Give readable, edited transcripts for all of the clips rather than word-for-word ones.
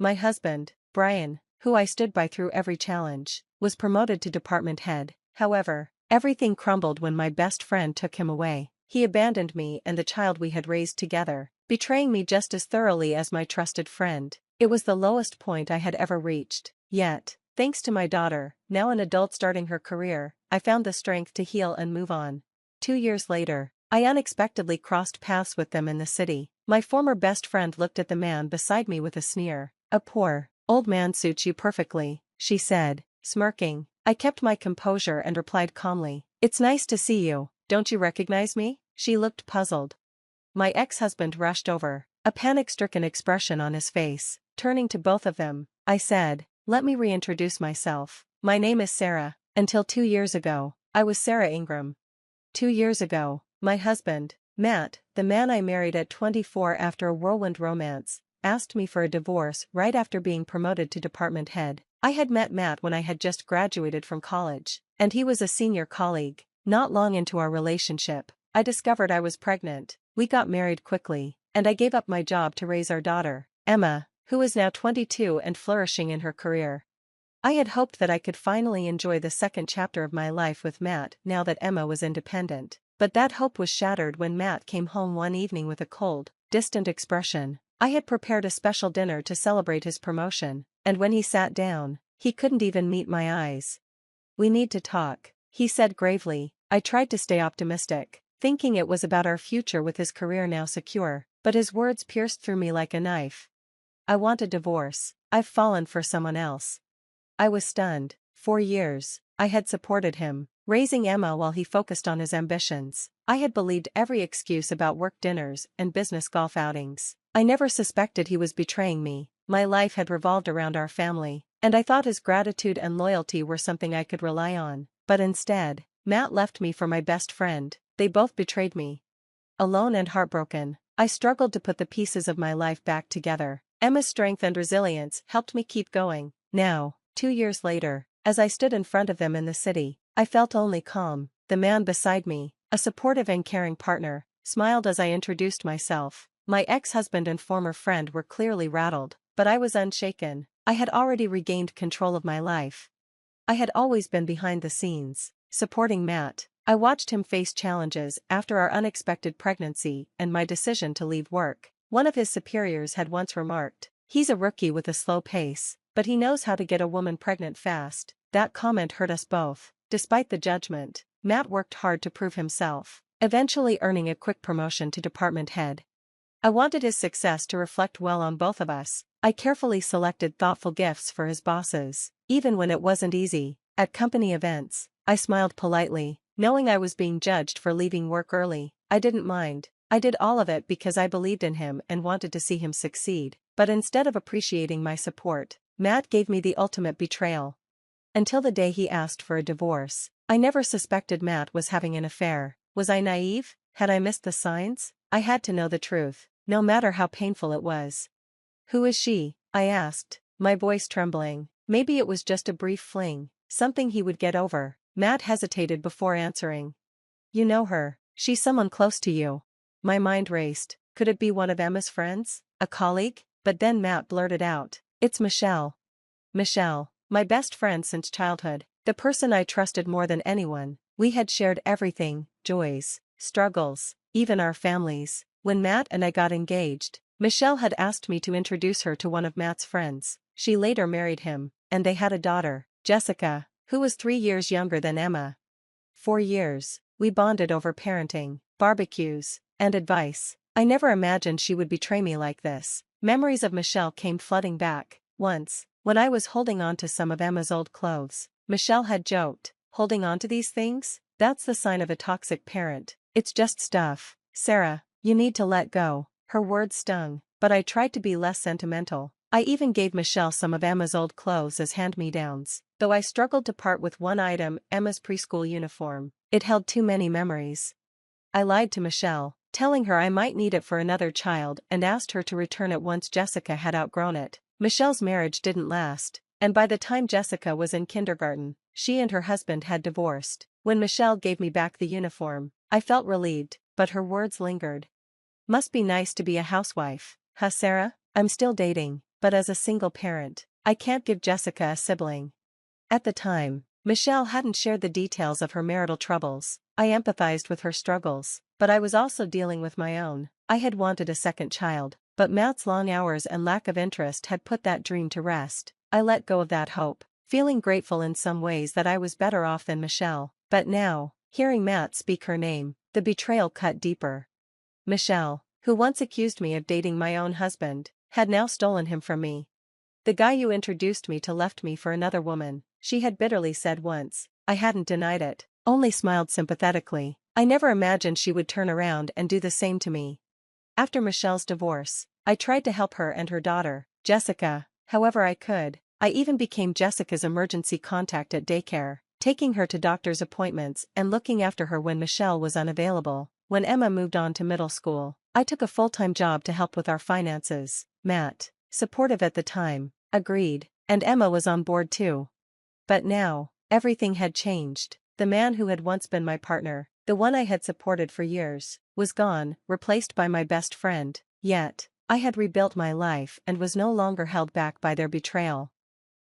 My husband, Brian, who I stood by through every challenge, was promoted to department head. However, everything crumbled when my best friend took him away. He abandoned me and the child we had raised together, betraying me just as thoroughly as my trusted friend. It was the lowest point I had ever reached. Yet, thanks to my daughter, now an adult starting her career, I found the strength to heal and move on. 2 years later, I unexpectedly crossed paths with them in the city. My former best friend looked at the man beside me with a sneer. "A poor, old man suits you perfectly," she said, smirking. I kept my composure and replied calmly, "It's nice to see you, don't you recognize me?" She looked puzzled. My ex-husband rushed over, a panic-stricken expression on his face. Turning to both of them, I said, "Let me reintroduce myself. My name is Sarah. Until 2 years ago, I was Sarah Ingram." 2 years ago, my husband, Matt, the man I married at 24 after a whirlwind romance, asked me for a divorce right after being promoted to department head. I had met Matt when I had just graduated from college, and he was a senior colleague. Not long into our relationship, I discovered I was pregnant. We got married quickly, and I gave up my job to raise our daughter, Emma, who is now 22 and flourishing in her career. I had hoped that I could finally enjoy the second chapter of my life with Matt now that Emma was independent, but that hope was shattered when Matt came home one evening with a cold, distant expression. I had prepared a special dinner to celebrate his promotion, and when he sat down, he couldn't even meet my eyes. "We need to talk," he said gravely. I tried to stay optimistic, thinking it was about our future with his career now secure, but his words pierced through me like a knife. "I want a divorce. I've fallen for someone else." I was stunned. For years, I had supported him, raising Emma while he focused on his ambitions. I had believed every excuse about work dinners and business golf outings. I never suspected he was betraying me. My life had revolved around our family, and I thought his gratitude and loyalty were something I could rely on. But instead, Matt left me for my best friend. They both betrayed me. Alone and heartbroken, I struggled to put the pieces of my life back together. Emma's strength and resilience helped me keep going. Now, 2 years later, as I stood in front of them in the city, I felt only calm. The man beside me, a supportive and caring partner, smiled as I introduced myself. My ex-husband and former friend were clearly rattled, but I was unshaken. I had already regained control of my life. I had always been behind the scenes, supporting Matt. I watched him face challenges after our unexpected pregnancy and my decision to leave work. One of his superiors had once remarked, "He's a rookie with a slow pace, but he knows how to get a woman pregnant fast." That comment hurt us both. Despite the judgment, Matt worked hard to prove himself, eventually earning a quick promotion to department head. I wanted his success to reflect well on both of us. I carefully selected thoughtful gifts for his bosses, even when it wasn't easy. At company events, I smiled politely, knowing I was being judged for leaving work early. I didn't mind. I did all of it because I believed in him and wanted to see him succeed. But instead of appreciating my support, Matt gave me the ultimate betrayal. Until the day he asked for a divorce, I never suspected Matt was having an affair. Was I naive? Had I missed the signs? I had to know the truth, no matter how painful it was. "Who is she?" I asked, my voice trembling. Maybe it was just a brief fling, something he would get over. Matt hesitated before answering. "You know her. She's someone close to you." My mind raced. Could it be one of Emma's friends? A colleague? But then Matt blurted out, "It's Michelle." Michelle, my best friend since childhood, the person I trusted more than anyone. We had shared everything, joys, struggles, even our families. When Matt and I got engaged, Michelle had asked me to introduce her to one of Matt's friends. She later married him, and they had a daughter, Jessica, who was 3 years younger than Emma. For years, we bonded over parenting, barbecues, and advice. I never imagined she would betray me like this. Memories of Michelle came flooding back. Once, when I was holding on to some of Emma's old clothes, Michelle had joked, "Holding on to these things? That's the sign of a toxic parent. It's just stuff. Sarah, you need to let go." Her words stung, but I tried to be less sentimental. I even gave Michelle some of Emma's old clothes as hand-me-downs, though I struggled to part with one item, Emma's preschool uniform. It held too many memories. I lied to Michelle, telling her I might need it for another child, and asked her to return it once Jessica had outgrown it. Michelle's marriage didn't last, and by the time Jessica was in kindergarten, she and her husband had divorced. When Michelle gave me back the uniform, I felt relieved, but her words lingered. "Must be nice to be a housewife, huh, Sarah? I'm still dating." but as a single parent, I can't give Jessica a sibling. At the time, Michelle hadn't shared the details of her marital troubles. I empathized with her struggles, but I was also dealing with my own. I had wanted a second child, but Matt's long hours and lack of interest had put that dream to rest. I let go of that hope, feeling grateful in some ways that I was better off than Michelle. But now, hearing Matt speak her name, the betrayal cut deeper. Michelle, who once accused me of dating my own husband, had now stolen him from me. "The guy you introduced me to left me for another woman," she had bitterly said once. I hadn't denied it, only smiled sympathetically. I never imagined she would turn around and do the same to me. After Michelle's divorce, I tried to help her and her daughter, Jessica, however I could. I even became Jessica's emergency contact at daycare, taking her to doctor's appointments and looking after her when Michelle was unavailable. When Emma moved on to middle school, I took a full-time job to help with our finances. Matt, supportive at the time, agreed, and Emma was on board too. But now, everything had changed. The man who had once been my partner, the one I had supported for years, was gone, replaced by my best friend. Yet, I had rebuilt my life and was no longer held back by their betrayal.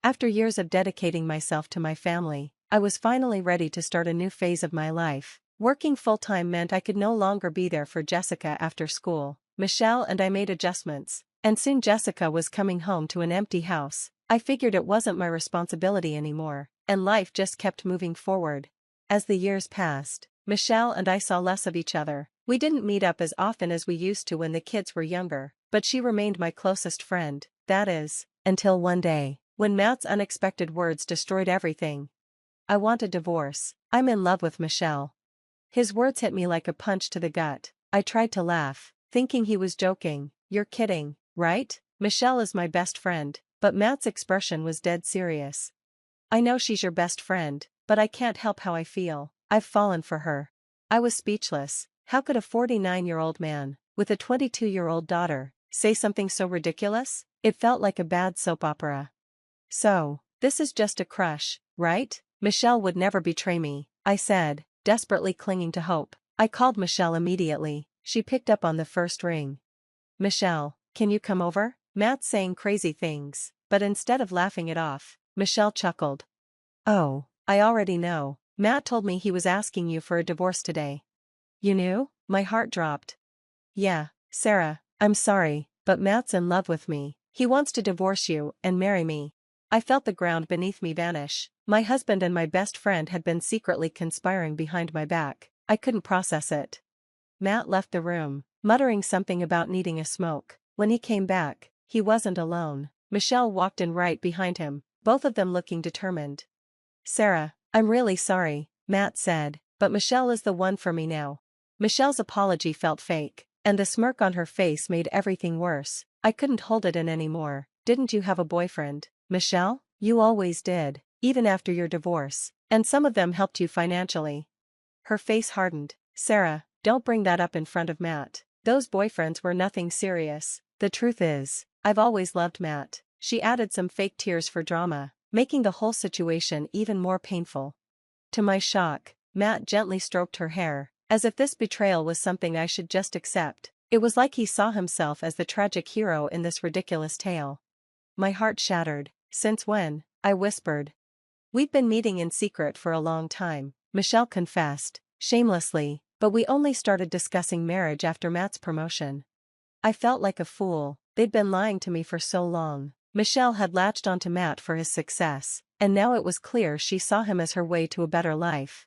After years of dedicating myself to my family, I was finally ready to start a new phase of my life. Working full-time meant I could no longer be there for Jessica after school. Michelle and I made adjustments, and soon Jessica was coming home to an empty house. I figured it wasn't my responsibility anymore, and life just kept moving forward. As the years passed, Michelle and I saw less of each other. We didn't meet up as often as we used to when the kids were younger, but she remained my closest friend, that is, until one day, when Matt's unexpected words destroyed everything. "I want a divorce. I'm in love with Michelle." His words hit me like a punch to the gut. I tried to laugh, thinking he was joking. "You're kidding, right? Michelle is my best friend." But Matt's expression was dead serious. "I know she's your best friend, but I can't help how I feel. I've fallen for her." I was speechless. How could a 49-year-old man, with a 22-year-old daughter, say something so ridiculous? It felt like a bad soap opera. "So, this is just a crush, right? Michelle would never betray me," I said, desperately clinging to hope. I called Michelle immediately. She picked up on the first ring. "Michelle, can you come over?" Matt's saying crazy things, but instead of laughing it off, Michelle chuckled. "Oh, I already know. Matt told me he was asking you for a divorce today." "You knew?" My heart dropped. "Yeah, Sarah, I'm sorry, but Matt's in love with me. He wants to divorce you and marry me." I felt the ground beneath me vanish. My husband and my best friend had been secretly conspiring behind my back. I couldn't process it. Matt left the room, muttering something about needing a smoke. When he came back, he wasn't alone. Michelle walked in right behind him, both of them looking determined. "Sarah, I'm really sorry," Matt said, "but Michelle is the one for me now." Michelle's apology felt fake, and the smirk on her face made everything worse. I couldn't hold it in anymore. "Didn't you have a boyfriend, Michelle? You always did, even after your divorce, and some of them helped you financially." Her face hardened. "Sarah, don't bring that up in front of Matt. Those boyfriends were nothing serious. The truth is, I've always loved Matt." She added some fake tears for drama, making the whole situation even more painful. To my shock, Matt gently stroked her hair, as if this betrayal was something I should just accept. It was like he saw himself as the tragic hero in this ridiculous tale. My heart shattered. "Since when?" I whispered. "We've been meeting in secret for a long time," Michelle confessed, shamelessly, "but we only started discussing marriage after Matt's promotion." I felt like a fool. They'd been lying to me for so long. Michelle had latched onto Matt for his success, and now it was clear she saw him as her way to a better life.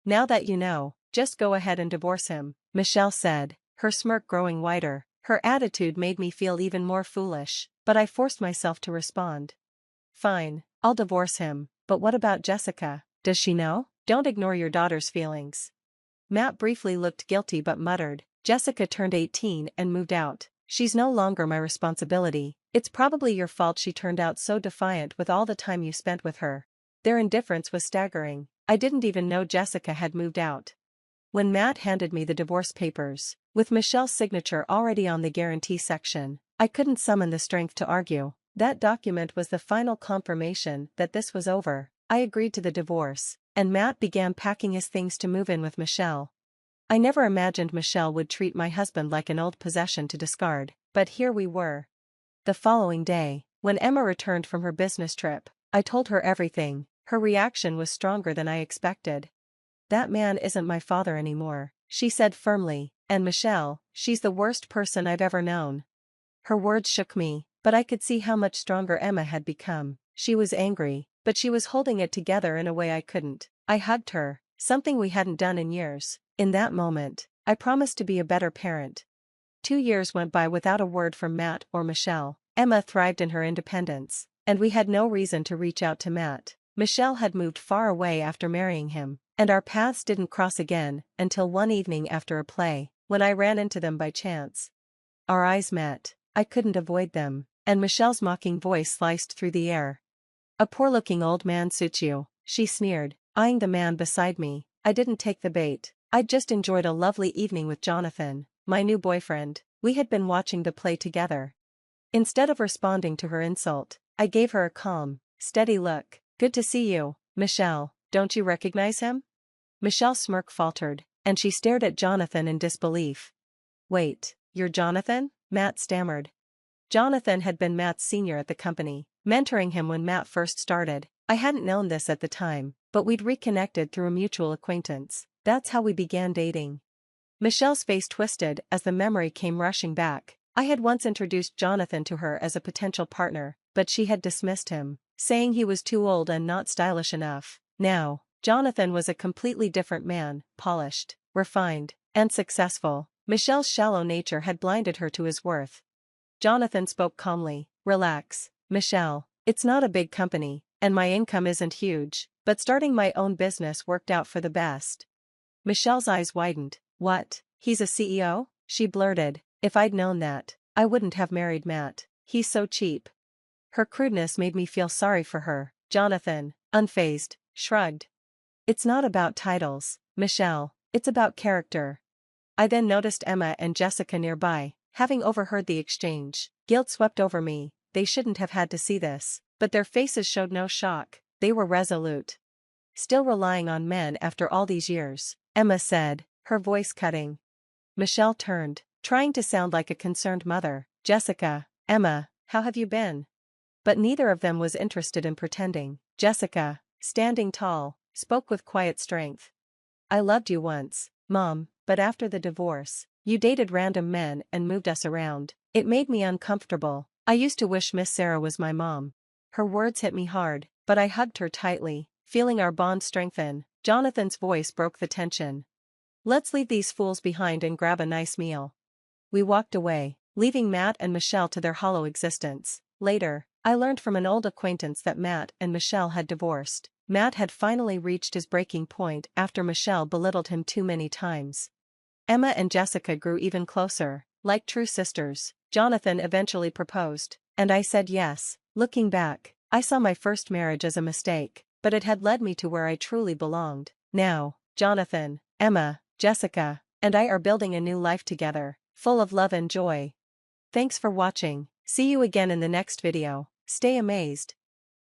"Now that you know, just go ahead and divorce him," Michelle said, her smirk growing wider. Her attitude made me feel even more foolish, but I forced myself to respond. "Fine, I'll divorce him, but what about Jessica? Does she know? Don't ignore your daughter's feelings." Matt briefly looked guilty but muttered, "Jessica turned 18 and moved out. She's no longer my responsibility. It's probably your fault she turned out so defiant with all the time you spent with her." Their indifference was staggering. I didn't even know Jessica had moved out. When Matt handed me the divorce papers, with Michelle's signature already on the guarantee section, I couldn't summon the strength to argue. That document was the final confirmation that this was over. I agreed to the divorce, and Matt began packing his things to move in with Michelle. I never imagined Michelle would treat my husband like an old possession to discard, but here we were. The following day, when Emma returned from her business trip, I told her everything. Her reaction was stronger than I expected. "That man isn't my father anymore," she said firmly, "and Michelle, she's the worst person I've ever known." Her words shook me, but I could see how much stronger Emma had become. She was angry, but she was holding it together in a way I couldn't. I hugged her, something we hadn't done in years. In that moment, I promised to be a better parent. 2 years went by without a word from Matt or Michelle. Emma thrived in her independence, and we had no reason to reach out to Matt. Michelle had moved far away after marrying him, and our paths didn't cross again until one evening after a play, when I ran into them by chance. Our eyes met. I couldn't avoid them, and Michelle's mocking voice sliced through the air. "A poor-looking old man suits you," she sneered, eyeing the man beside me. I didn't take the bait. I'd just enjoyed a lovely evening with Jonathan, my new boyfriend. We had been watching the play together. Instead of responding to her insult, I gave her a calm, steady look. "Good to see you, Michelle. Don't you recognize him?" Michelle's smirk faltered, and she stared at Jonathan in disbelief. "Wait, you're Jonathan?" Matt stammered. Jonathan had been Matt's senior at the company, mentoring him when Matt first started. I hadn't known this at the time, but we'd reconnected through a mutual acquaintance. That's how we began dating. Michelle's face twisted as the memory came rushing back. I had once introduced Jonathan to her as a potential partner, but she had dismissed him, saying he was too old and not stylish enough. Now, Jonathan was a completely different man, polished, refined, and successful. Michelle's shallow nature had blinded her to his worth. Jonathan spoke calmly. "Relax, Michelle. It's not a big company, and my income isn't huge, but starting my own business worked out for the best." Michelle's eyes widened. "What? He's a CEO?" she blurted. "If I'd known that, I wouldn't have married Matt. He's so cheap." Her crudeness made me feel sorry for her. Jonathan, unfazed, shrugged. "It's not about titles, Michelle. It's about character." I then noticed Emma and Jessica nearby, having overheard the exchange. Guilt swept over me. They shouldn't have had to see this, but their faces showed no shock. They were resolute. "Still relying on men after all these years," Emma said, her voice cutting. Michelle turned, trying to sound like a concerned mother. "Jessica, Emma, how have you been?" But neither of them was interested in pretending. Jessica, standing tall, spoke with quiet strength. "I loved you once, Mom, but after the divorce, you dated random men and moved us around. It made me uncomfortable. I used to wish Miss Sarah was my mom." Her words hit me hard, but I hugged her tightly, feeling our bond strengthen. Jonathan's voice broke the tension. "Let's leave these fools behind and grab a nice meal." We walked away, leaving Matt and Michelle to their hollow existence. Later, I learned from an old acquaintance that Matt and Michelle had divorced. Matt had finally reached his breaking point after Michelle belittled him too many times. Emma and Jessica grew even closer, like true sisters. Jonathan eventually proposed, and I said yes. Looking back, I saw my first marriage as a mistake, but it had led me to where I truly belonged. Now, Jonathan, Emma, Jessica, and I are building a new life together, full of love and joy. Thanks for watching. See you again in the next video. Stay amazed.